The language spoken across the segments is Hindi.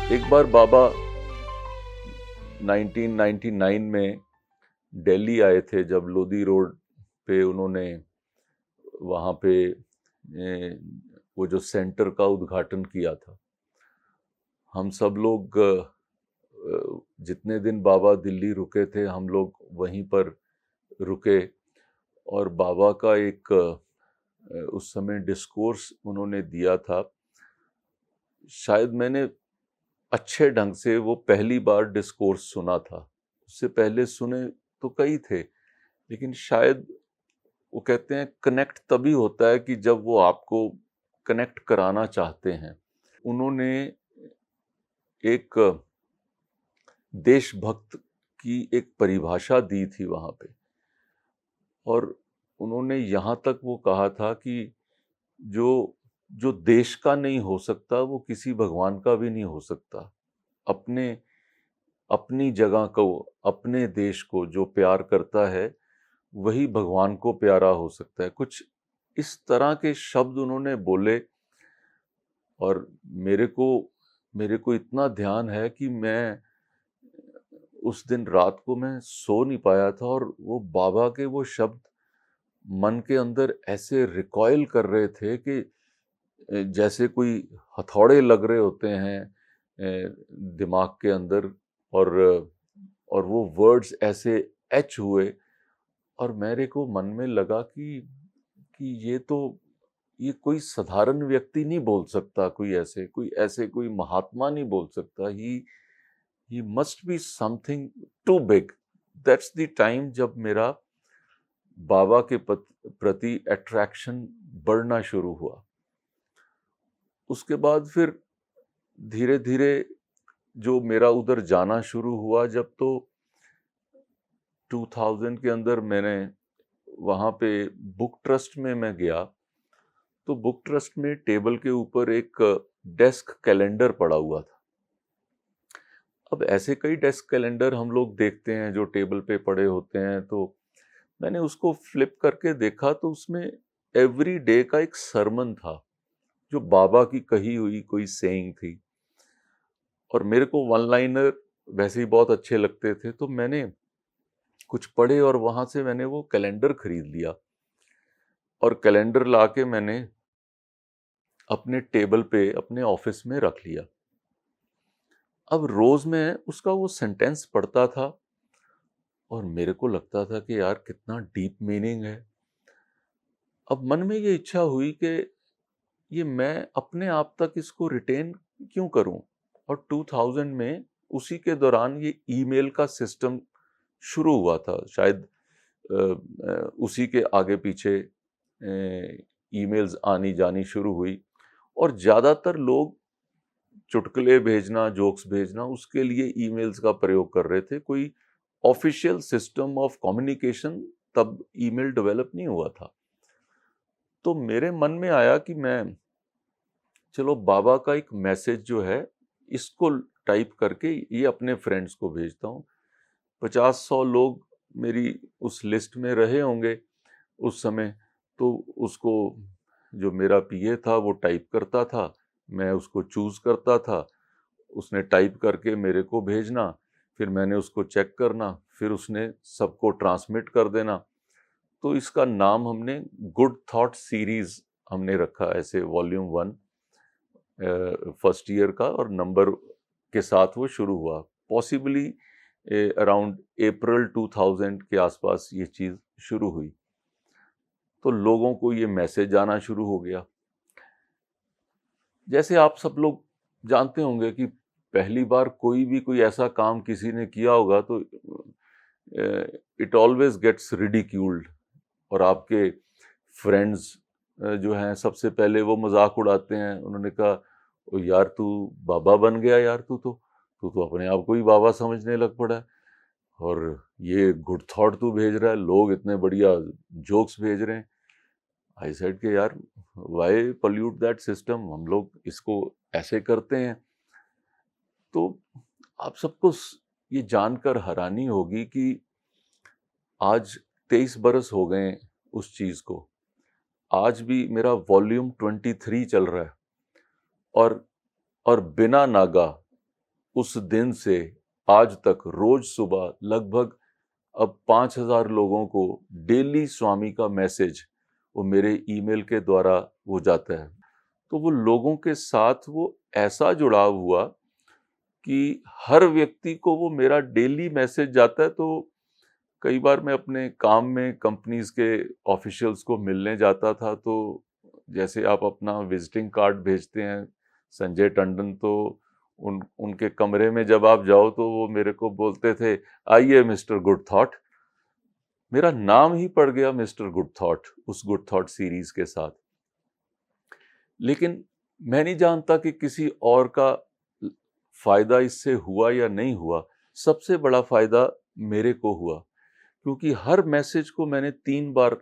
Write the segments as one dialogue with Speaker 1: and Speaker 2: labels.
Speaker 1: एक बार बाबा 1999 में दिल्ली आए थे, जब लोधी रोड पे उन्होंने वहाँ पे वो जो सेंटर का उद्घाटन किया था। हम सब लोग जितने दिन बाबा दिल्ली रुके थे, हम लोग वहीं पर रुके और बाबा का एक उस समय डिस्कोर्स उन्होंने दिया था। शायद मैंने अच्छे ढंग से वो पहली बार डिस्कोर्स सुना था। उससे पहले सुने तो कई थे, लेकिन शायद वो कहते हैं कनेक्ट तभी होता है कि जब वो आपको कनेक्ट कराना चाहते हैं। उन्होंने एक देशभक्त की एक परिभाषा दी थी वहाँ पे, और उन्होंने यहाँ तक वो कहा था कि जो जो देश का नहीं हो सकता वो किसी भगवान का भी नहीं हो सकता। अपने अपनी जगह को, अपने देश को जो प्यार करता है वही भगवान को प्यारा हो सकता है। कुछ इस तरह के शब्द उन्होंने बोले, और मेरे को इतना ध्यान है कि मैं उस दिन रात को मैं सो नहीं पाया था, और वो बाबा के वो शब्द मन के अंदर ऐसे रिकॉइल कर रहे थे कि जैसे कोई हथौड़े लग रहे होते हैं दिमाग के अंदर, और और वो वर्ड्स ऐसे एच हुए, और मेरे को मन में लगा कि ये कोई साधारण व्यक्ति नहीं बोल सकता, कोई महात्मा नहीं बोल सकता। He must be something too big. That's the time जब मेरा बाबा के प्रति अट्रैक्शन बढ़ना शुरू हुआ। उसके बाद फिर धीरे धीरे जो मेरा उधर जाना शुरू हुआ, जब तो 2000 के अंदर मैंने वहाँ पे बुक ट्रस्ट में मैं गया, तो बुक ट्रस्ट में टेबल के ऊपर एक डेस्क कैलेंडर पड़ा हुआ था। अब ऐसे कई डेस्क कैलेंडर हम लोग देखते हैं जो टेबल पे पड़े होते हैं, तो मैंने उसको फ्लिप करके देखा तो उसमें एवरी डे का एक सरमन था, जो बाबा की कही हुई कोई सेइंग थी। और मेरे को वन लाइनर वैसे ही बहुत अच्छे लगते थे, तो मैंने कुछ पढ़े और वहां से मैंने वो कैलेंडर खरीद लिया, और कैलेंडर लाके मैंने अपने टेबल पे अपने ऑफिस में रख लिया। अब रोज मैं उसका वो सेंटेंस पढ़ता था, और मेरे को लगता था कि यार कितना डीप मीनिंग है। अब मन में ये इच्छा हुई कि ये मैं अपने आप तक इसको रिटेन क्यों करूं। और 2000 में उसी के दौरान ये ईमेल का सिस्टम शुरू हुआ था, शायद उसी के आगे पीछे ईमेल्स आनी जानी शुरू हुई, और ज़्यादातर लोग चुटकुले भेजना, जोक्स भेजना, उसके लिए ईमेल्स का प्रयोग कर रहे थे। कोई ऑफिशियल सिस्टम ऑफ कम्युनिकेशन तब ईमेल डेवलप नहीं हुआ था। तो मेरे मन में आया कि मैं चलो बाबा का एक मैसेज जो है इसको टाइप करके ये अपने फ्रेंड्स को भेजता हूँ। 50-100 लोग मेरी उस लिस्ट में रहे होंगे उस समय। तो उसको जो मेरा पीए था वो टाइप करता था, मैं उसको चूज करता था, उसने टाइप करके मेरे को भेजना, फिर मैंने उसको चेक करना, फिर उसने सबको ट्रांसमिट कर देना। तो इसका नाम हमने गुड थॉट सीरीज हमने रखा, ऐसे वॉल्यूम 1 फर्स्ट ईयर का, और नंबर के साथ वो शुरू हुआ। पॉसिबली अराउंड अप्रैल 2000 के आसपास ये चीज़ शुरू हुई। तो लोगों को ये मैसेज आना शुरू हो गया। जैसे आप सब लोग जानते होंगे कि पहली बार कोई ऐसा काम किसी ने किया होगा तो इट ऑलवेज गेट्स रिडिक्यूल्ड, और आपके फ्रेंड्स जो हैं सबसे पहले वो मजाक उड़ाते हैं। उन्होंने कहा, ओ यार तू बाबा बन गया यार, तू तो अपने आप को ही बाबा समझने लग पड़ा है, और ये गुड थॉट तू भेज रहा है, लोग इतने बढ़िया जोक्स भेज रहे हैं। आई सेड कि यार वाई पोल्यूट दैट सिस्टम, हम लोग इसको ऐसे करते हैं। तो आप सबको ये जानकर हैरानी होगी कि आज 23 बरस हो गए उस चीज को। आज भी मेरा वॉल्यूम 23 चल रहा है, और बिना नागा उस दिन से आज तक रोज सुबह लगभग अब 5,000 लोगों को डेली स्वामी का मैसेज वो मेरे ईमेल के द्वारा वो जाता है। तो वो लोगों के साथ वो ऐसा जुड़ाव हुआ कि हर व्यक्ति को वो मेरा डेली मैसेज जाता है। तो कई बार मैं अपने काम में कंपनीज के ऑफिशियल्स को मिलने जाता था, तो जैसे आप अपना विजिटिंग कार्ड भेजते हैं संजय टंडन, तो उनके कमरे में जब आप जाओ तो वो मेरे को बोलते थे, आइए मिस्टर गुड थॉट। मेरा नाम ही पड़ गया मिस्टर गुड थॉट उस गुड थॉट सीरीज के साथ। लेकिन मैं नहीं जानता कि किसी और का फायदा इससे हुआ या नहीं हुआ। सबसे बड़ा फायदा मेरे को हुआ, क्योंकि हर मैसेज को मैंने 3 बार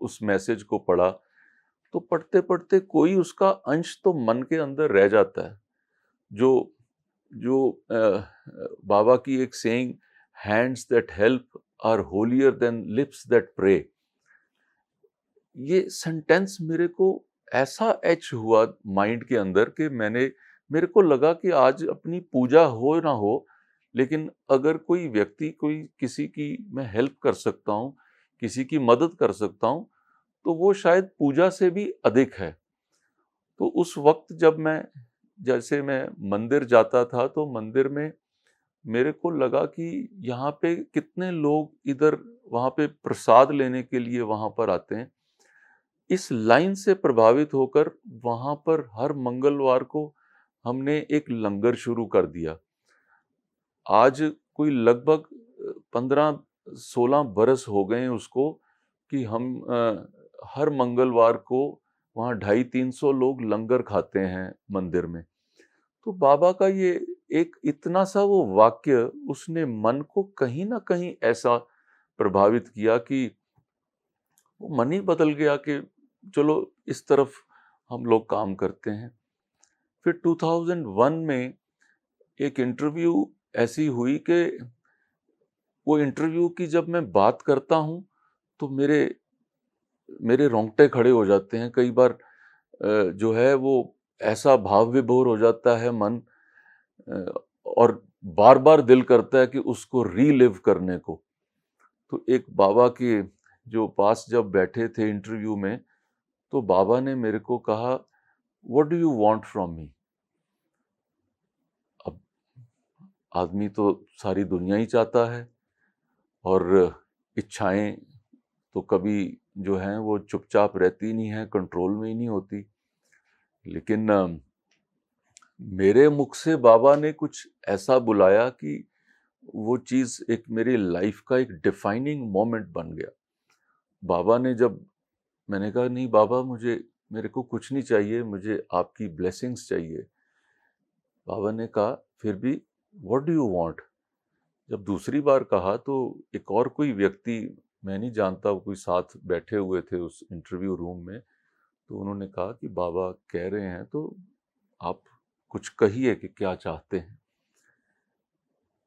Speaker 1: उस मैसेज को पढ़ा। तो पढ़ते पढ़ते कोई उसका अंश तो मन के अंदर रह जाता है। जो जो बाबा की एक saying, hands that help are holier than lips that pray, ये सेंटेंस मेरे को ऐसा एच हुआ माइंड के अंदर कि मेरे को लगा कि आज अपनी पूजा हो ना हो, लेकिन अगर कोई व्यक्ति, कोई किसी की मैं हेल्प कर सकता हूँ, किसी की मदद कर सकता हूँ, तो वो शायद पूजा से भी अधिक है। तो उस वक्त जब जैसे मैं मंदिर जाता था, तो मंदिर में मेरे को लगा कि यहाँ पे कितने लोग इधर वहाँ पे प्रसाद लेने के लिए वहाँ पर आते हैं। इस लाइन से प्रभावित होकर वहाँ पर हर मंगलवार को हमने एक लंगर शुरू कर दिया। आज कोई लगभग 15-16 बरस हो गए हैं उसको, कि हम हर मंगलवार को वहाँ 250-300 लोग लंगर खाते हैं मंदिर में। तो बाबा का ये एक इतना सा वो वाक्य, उसने मन को कहीं ना कहीं ऐसा प्रभावित किया कि वो मन ही बदल गया कि चलो इस तरफ हम लोग काम करते हैं। फिर 2001 में एक इंटरव्यू ऐसी हुई कि वो इंटरव्यू की जब मैं बात करता हूँ तो मेरे मेरे रोंगटे खड़े हो जाते हैं। कई बार जो है वो ऐसा भाव विभोर हो जाता है मन, और बार बार दिल करता है कि उसको रीलिव करने को। तो एक बाबा के जो पास जब बैठे थे इंटरव्यू में, तो बाबा ने मेरे को कहा, what do you want from me. अब आदमी तो सारी दुनिया ही चाहता है, और इच्छाएं तो कभी जो हैं वो चुपचाप रहती नहीं है, कंट्रोल में ही नहीं होती। लेकिन मेरे मुख से बाबा ने कुछ ऐसा बुलाया कि वो चीज़ एक मेरी लाइफ का एक डिफाइनिंग मोमेंट बन गया। बाबा ने जब मैंने कहा, नहीं बाबा, मेरे को कुछ नहीं चाहिए, मुझे आपकी ब्लेसिंग्स चाहिए। बाबा ने कहा, फिर भी व्हाट डू यू वांट। जब दूसरी बार कहा तो एक और कोई व्यक्ति, मैं नहीं जानता, कोई साथ बैठे हुए थे उस इंटरव्यू रूम में, तो उन्होंने कहा कि बाबा कह रहे हैं तो आप कुछ कहिए कि क्या चाहते हैं।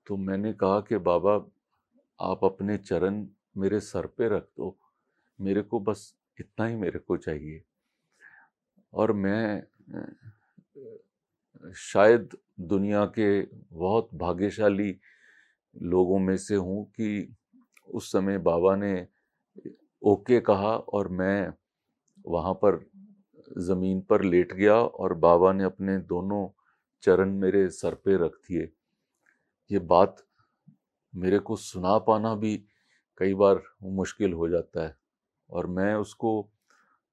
Speaker 1: तो मैंने कहा कि बाबा, आप अपने चरण मेरे सर पे रख दो, मेरे को बस इतना ही मेरे को चाहिए। और मैं शायद दुनिया के बहुत भाग्यशाली लोगों में से हूँ कि उस समय बाबा ने ओके कहा, और मैं वहाँ पर ज़मीन पर लेट गया और बाबा ने अपने दोनों चरण मेरे सर पे रख दिए। ये बात मेरे को सुना पाना भी कई बार मुश्किल हो जाता है, और मैं उसको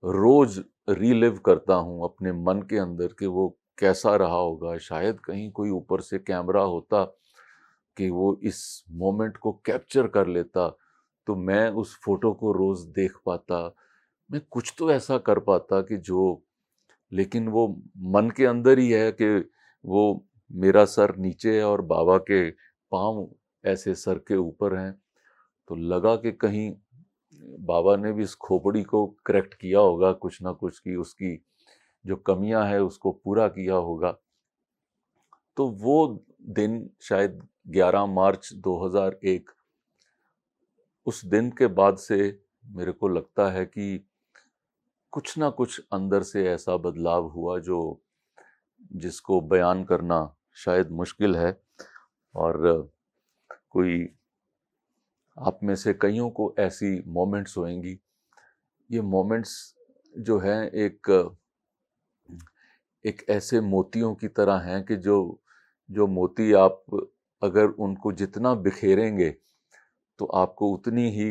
Speaker 1: रोज रीलिव करता हूँ अपने मन के अंदर कि वो कैसा रहा होगा। शायद कहीं कोई ऊपर से कैमरा होता कि वो इस मोमेंट को कैप्चर कर लेता, तो मैं उस फोटो को रोज देख पाता, मैं कुछ तो ऐसा कर पाता कि जो, लेकिन वो मन के अंदर ही है कि वो मेरा सर नीचे है और बाबा के पांव ऐसे सर के ऊपर हैं। तो लगा कि कहीं बाबा ने भी इस खोपड़ी को करेक्ट किया होगा कुछ ना कुछ, की उसकी जो कमियां है उसको पूरा किया होगा। तो वो दिन शायद 11 मार्च 2001, उस दिन के बाद से मेरे को लगता है कि कुछ ना कुछ अंदर से ऐसा बदलाव हुआ जो जिसको बयान करना शायद मुश्किल है। और कोई आप में से कईयों को ऐसी मोमेंट्स होंगी। ये मोमेंट्स जो हैं एक ऐसे मोतियों की तरह हैं कि जो मोती आप अगर उनको जितना बिखेरेंगे तो आपको उतनी ही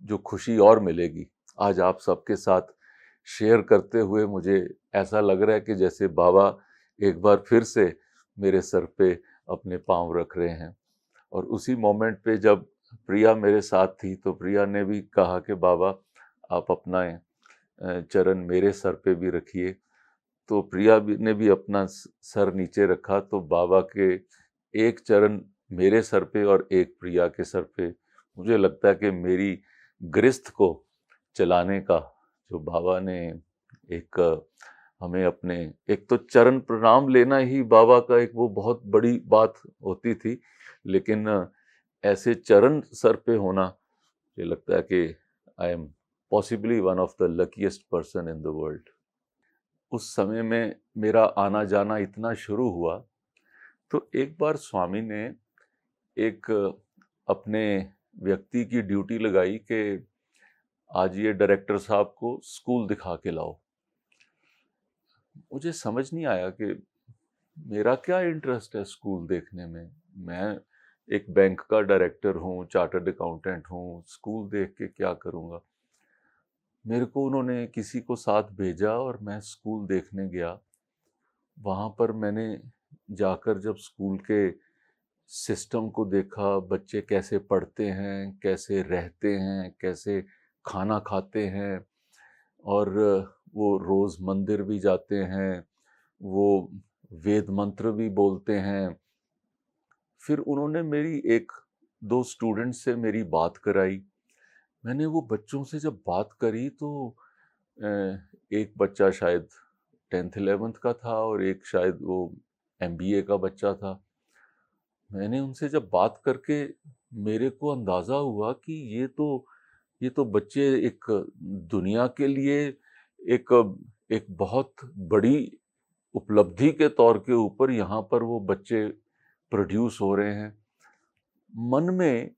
Speaker 1: जो खुशी और मिलेगी। आज आप सबके साथ शेयर करते हुए मुझे ऐसा लग रहा है कि जैसे बाबा एक बार फिर से मेरे सर पे अपने पाँव रख रहे हैं। और उसी मोमेंट पे जब प्रिया मेरे साथ थी तो प्रिया ने भी कहा कि बाबा आप अपना चरण मेरे सर पे भी रखिए। तो प्रिया ने भी अपना सर नीचे रखा, तो बाबा के एक चरण मेरे सर पे और एक प्रिया के सर पे। मुझे लगता है कि मेरी गृहस्थ को चलाने का जो बाबा ने एक हमें अपने एक तो चरण प्रणाम लेना ही बाबा का एक वो बहुत बड़ी बात होती थी, लेकिन ऐसे चरण सर पे होना मुझे लगता है कि I am possibly one of the luckiest person in the world. उस समय में मेरा आना जाना इतना शुरू हुआ, तो एक बार स्वामी ने एक अपने व्यक्ति की ड्यूटी लगाई कि आज ये डायरेक्टर साहब को स्कूल दिखा के लाओ। मुझे समझ नहीं आया कि मेरा क्या इंटरेस्ट है स्कूल देखने में। मैं एक बैंक का डायरेक्टर हूँ, चार्टर्ड अकाउंटेंट हूँ, स्कूल देख के क्या करूँगा। मेरे को उन्होंने किसी को साथ भेजा और मैं स्कूल देखने गया। वहाँ पर मैंने जाकर जब स्कूल के सिस्टम को देखा, बच्चे कैसे पढ़ते हैं, कैसे रहते हैं, कैसे खाना खाते हैं, और वो रोज़ मंदिर भी जाते हैं, वो वेद मंत्र भी बोलते हैं। फिर उन्होंने मेरी एक दो स्टूडेंट से मेरी बात कराई। मैंने वो बच्चों से जब बात करी तो एक बच्चा शायद 10th 11th का था और एक शायद वो MBA का बच्चा था। मैंने उनसे जब बात करके मेरे को अंदाज़ा हुआ कि ये तो बच्चे एक दुनिया के लिए एक एक बहुत बड़ी उपलब्धि के तौर के ऊपर यहाँ पर वो बच्चे प्रोड्यूस हो रहे हैं। मन में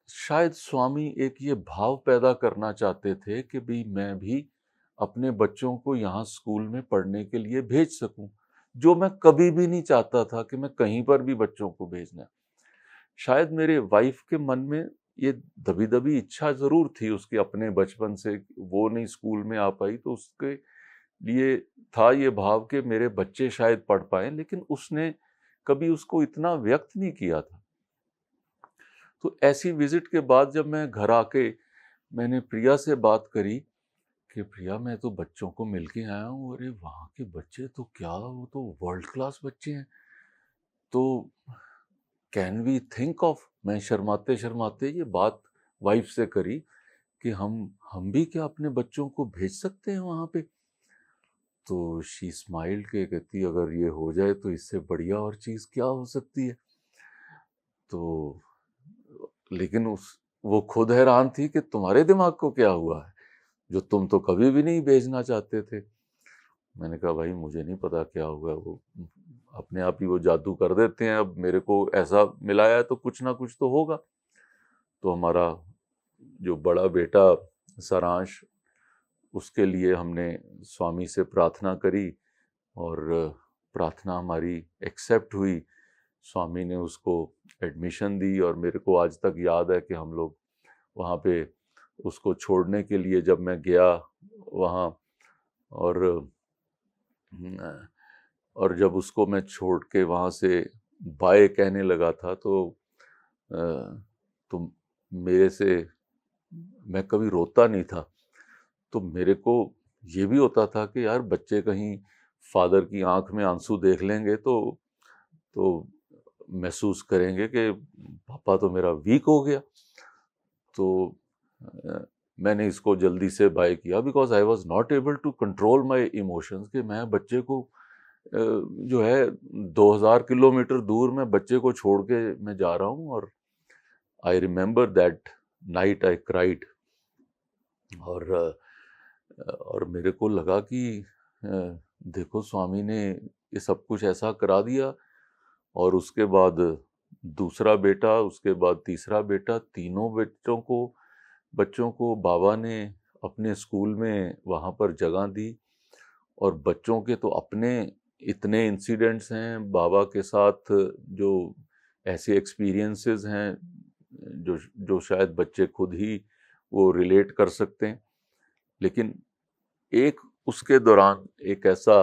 Speaker 1: शायद स्वामी एक ये भाव पैदा करना चाहते थे कि भाई मैं भी अपने बच्चों को यहाँ स्कूल में पढ़ने के लिए भेज सकूं, जो मैं कभी भी नहीं चाहता था कि मैं कहीं पर भी बच्चों को भेजना। शायद मेरे वाइफ के मन में ये दबी दबी इच्छा जरूर थी उसके अपने बचपन से, वो नहीं स्कूल में आ पाई तो उसके लिए था ये भाव कि मेरे बच्चे शायद पढ़ पाए, लेकिन उसने कभी उसको इतना व्यक्त नहीं किया था। तो ऐसी विजिट के बाद जब मैं घर आके मैंने प्रिया से बात करी कि प्रिया मैं तो बच्चों को मिल के आया हूँ, अरे वहाँ के बच्चे तो क्या, वो तो वर्ल्ड क्लास बच्चे हैं। तो कैन वी थिंक ऑफ, मैं शर्माते शर्माते ये बात वाइफ से करी कि हम भी क्या अपने बच्चों को भेज सकते हैं वहाँ पे। तो शी स्माइल्ड के कहती अगर ये हो जाए तो इससे बढ़िया और चीज़ क्या हो सकती है। तो लेकिन वो खुद हैरान थी कि तुम्हारे दिमाग को क्या हुआ है, जो तुम तो कभी भी नहीं भेजना चाहते थे। मैंने कहा भाई मुझे नहीं पता क्या हुआ, वो अपने आप ही वो जादू कर देते हैं, अब मेरे को ऐसा मिलाया है तो कुछ ना कुछ तो होगा। तो हमारा जो बड़ा बेटा सारांश, उसके लिए हमने स्वामी से प्रार्थना करी और प्रार्थना हमारी एक्सेप्ट हुई। स्वामी ने उसको एडमिशन दी और मेरे को आज तक याद है कि हम लोग वहाँ पे उसको छोड़ने के लिए जब मैं गया वहाँ, और जब उसको मैं छोड़ के वहाँ से बाय कहने लगा था तो मेरे से, मैं कभी रोता नहीं था, तो मेरे को ये भी होता था कि यार बच्चे कहीं फादर की आंख में आंसू देख लेंगे तो महसूस करेंगे कि पापा तो मेरा वीक हो गया। तो मैंने इसको जल्दी से बाय किया because I was not able to control my emotions कि मैं बच्चे को जो है 2000 किलोमीटर दूर मैं बच्चे को छोड़ के मैं जा रहा हूँ। और I remember that night I cried, और मेरे को लगा कि देखो स्वामी ने ये सब कुछ ऐसा करा दिया। और उसके बाद दूसरा बेटा, उसके बाद तीसरा बेटा, तीनों बच्चों को बाबा ने अपने स्कूल में वहाँ पर जगह दी। और बच्चों के तो अपने इतने इंसिडेंट्स हैं बाबा के साथ, जो ऐसे एक्सपीरियंसेस हैं जो जो शायद बच्चे खुद ही वो रिलेट कर सकते हैं। लेकिन एक उसके दौरान एक ऐसा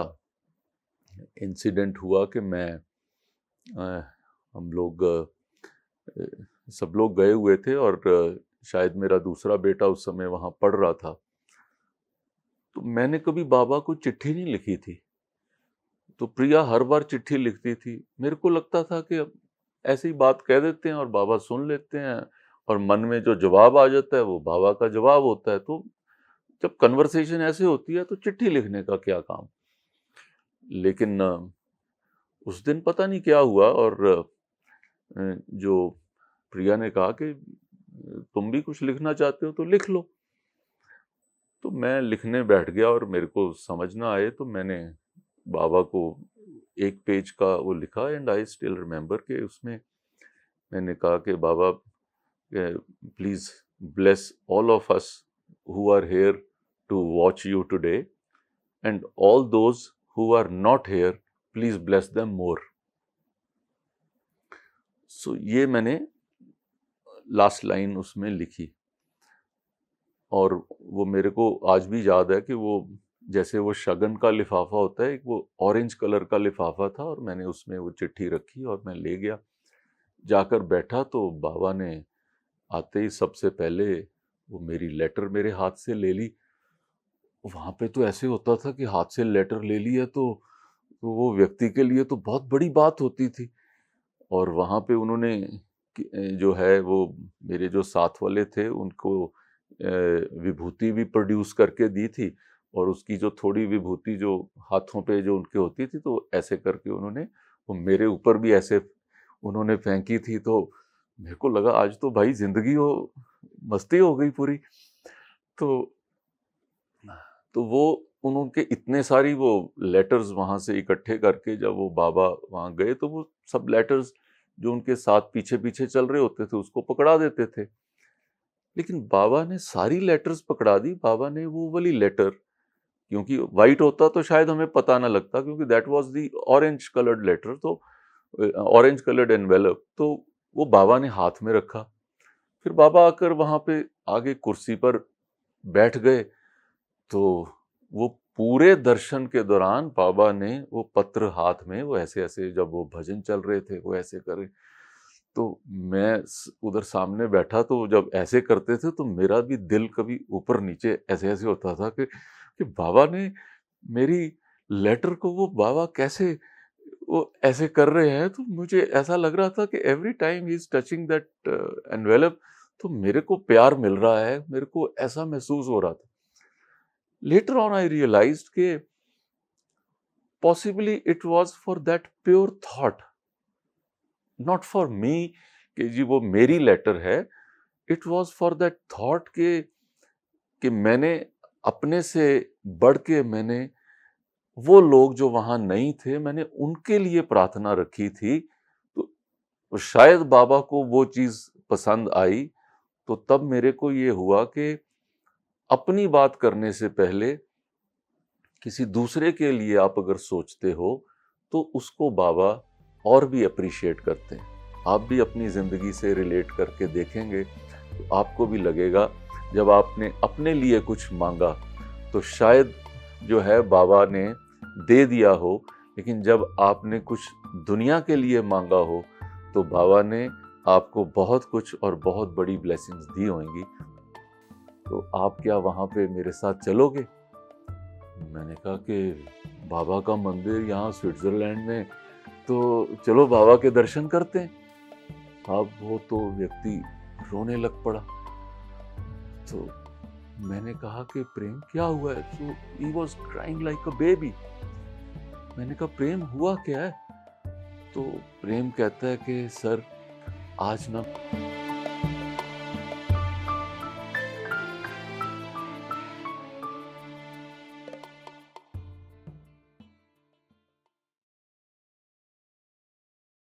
Speaker 1: इंसिडेंट हुआ कि हम लोग सब लोग गए हुए थे और शायद मेरा दूसरा बेटा उस समय वहाँ पढ़ रहा था। तो मैंने कभी बाबा को चिट्ठी नहीं लिखी थी। तो प्रिया हर बार चिट्ठी लिखती थी। मेरे को लगता था कि अब ऐसी बात कह देते हैं और बाबा सुन लेते हैं, और मन में जो जवाब आ जाता है वो बाबा का जवाब होता है। तो जब कन्वर्सेशन ऐसे होती है तो चिट्ठी लिखने का क्या काम। लेकिन उस दिन पता नहीं क्या हुआ, और जो प्रिया ने कहा कि तुम भी कुछ लिखना चाहते हो तो लिख लो। तो मैं लिखने बैठ गया और मेरे को समझ ना आए तो मैंने बाबा को एक पेज का वो लिखा। एंड आई स्टिल रिमेम्बर कि उसमें मैंने कहा कि बाबा please bless all of us who are here to watch you today, and all those who are not here please bless them more. So ये मैंने लास्ट लाइन उसमें लिखी। और वो मेरे को आज भी याद है कि वो जैसे वो शगन का लिफाफा होता है, एक वो ऑरेंज कलर का लिफाफा था, और मैंने उसमें वो चिट्ठी रखी और मैं ले गया। जाकर बैठा तो बाबा ने आते ही सबसे पहले वो मेरी लेटर मेरे हाथ से ले ली। वहाँ पे तो ऐसे होता था कि हाथ से लेटर ले ली है तो वो व्यक्ति के लिए तो बहुत बड़ी बात होती थी। और वहाँ पे उन्होंने जो है वो मेरे जो साथ वाले थे उनको विभूति भी प्रोड्यूस करके दी थी, और उसकी जो थोड़ी विभूति जो हाथों पे जो उनके होती थी तो ऐसे करके उन्होंने वो मेरे ऊपर भी ऐसे उन्होंने फेंकी थी। तो मेरे को लगा आज तो भाई जिंदगी हो मस्ती हो गई पूरी। तो वो उनके इतने सारी वो लेटर्स वहाँ से इकट्ठे करके जब वो बाबा वहाँ गए तो वो सब लेटर्स जो उनके साथ पीछे पीछे चल रहे होते थे उसको पकड़ा देते थे। लेकिन बाबा ने सारी लेटर्स पकड़ा दी। बाबा ने वो वाली लेटर, क्योंकि वाइट होता तो शायद हमें पता ना लगता, क्योंकि that was the orange coloured letter, तो ऑरेंज कलर्ड एनवेलप, तो वो बाबा ने हाथ में रखा। फिर बाबा आकर वहां पे आगे कुर्सी पर बैठ गए। तो वो पूरे दर्शन के दौरान बाबा ने वो पत्र हाथ में वो ऐसे ऐसे, जब वो भजन चल रहे थे वो ऐसे करे। तो मैं उधर सामने बैठा, तो जब ऐसे करते थे तो मेरा भी दिल कभी ऊपर नीचे ऐसे ऐसे होता था कि बाबा ने मेरी लेटर को वो बाबा कैसे वो ऐसे कर रहे हैं। तो मुझे ऐसा लग रहा था कि every time he is touching that envelope तो मेरे को प्यार मिल रहा है, मेरे को ऐसा महसूस हो रहा था। लेटर ऑन आई रियलाइज्ड कि possibly it was for that pure thought, not for me कि जी वो मेरी लेटर है। it was for that thought कि मैंने अपने से बढ़ के मैंने वो लोग जो वहां नहीं थे मैंने उनके लिए प्रार्थना रखी थी। तो शायद बाबा को वो चीज पसंद आई। तो तब मेरे को ये हुआ कि अपनी बात करने से पहले किसी दूसरे के लिए आप अगर सोचते हो तो उसको बाबा और भी अप्रिशिएट करते हैं। आप भी अपनी जिंदगी से रिलेट करके देखेंगे तो आपको भी लगेगा जब आपने अपने लिए कुछ मांगा तो शायद जो है बाबा ने दे दिया हो, लेकिन जब आपने कुछ दुनिया के लिए मांगा हो तो बाबा ने आपको बहुत कुछ और बहुत बड़ी ब्लेसिंग्स दी होंगी। तो आप क्या वहाँ पे मेरे साथ चलोगे? मैंने कहा कि बाबा का मंदिर यहाँ स्विट्जरलैंड में, तो चलो बाबा के दर्शन करते हैं। अब वो तो व्यक्ति रोने लग पड़ा। तो मैंने कहा कि प्रेम क्या हुआ है? तो he was crying like a baby. मैंने कहा प्रेम हुआ क्या है? तो प्रेम कहता है कि सर आज ना